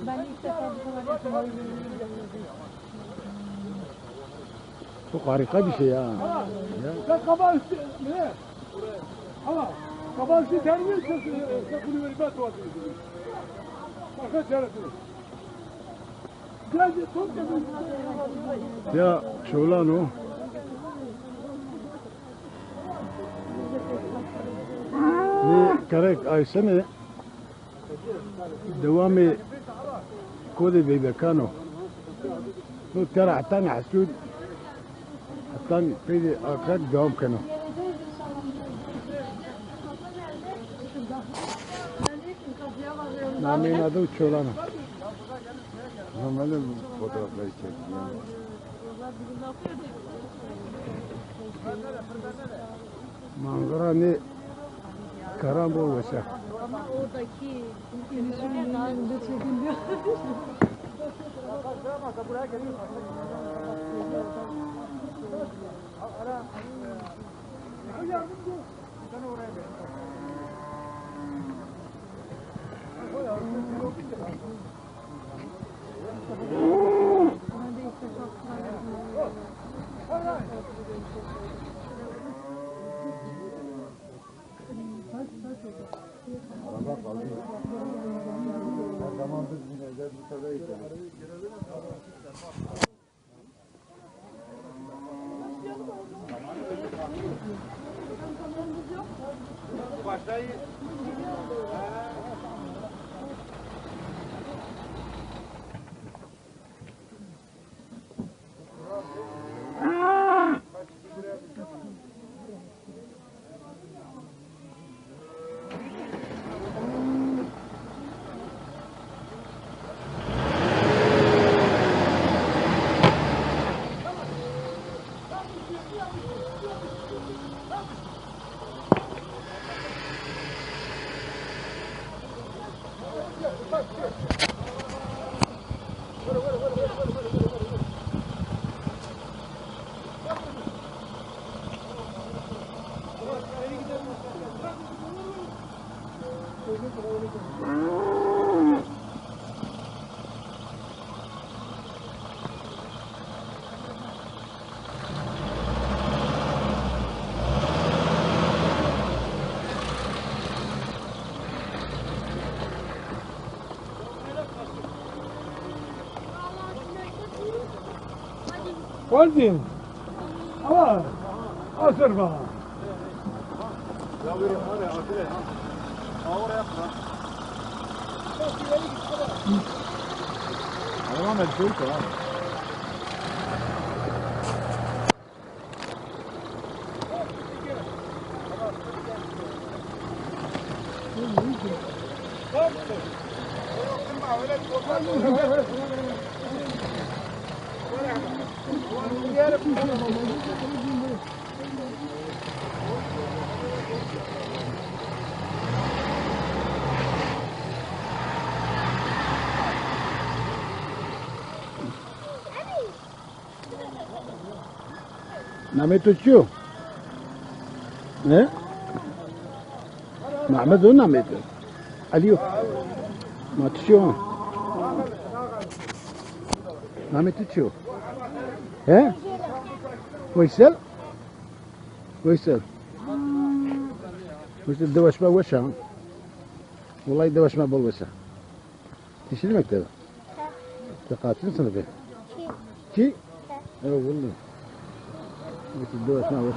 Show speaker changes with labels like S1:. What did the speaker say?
S1: Ben ilk defa bu kadar yakın.
S2: Çok harika bir şey ya.
S3: Sen kabal ne? Ama kabal terbiye bunu verip ben tuvalete gidiyorum. Başka çaresi. Gel çok
S2: Ya şolan o. Ne karek aysene دوامي كودي بيبكانو نو ترى عتاني حسود عتاني فيدي أكاد دوام كانوا نامين هذا وشولانا نعمل fotoğraf çekti yani. Manzara ne karambol vesaire.
S1: Ama oradaki ilişkilerin halinde çekiliyor.
S2: Araba kaldı. Her zaman biz bineceğiz bu sefer gidelim.
S3: Başlayın. Koydum. Ama asır bana.
S2: Ya böyle var ya atire. Ağır yapma. Araba mı değil ki lan? نعمل تشيو ايه محمد هو نعمل اليو ما تشيو نعمل تشيو ايه ويسل ويسل ويسل دواش ما وشها والله دواش ما بالوسها تشيل المكتبة تقاتل سنة كي ايه والله بس الدواء اسمها وش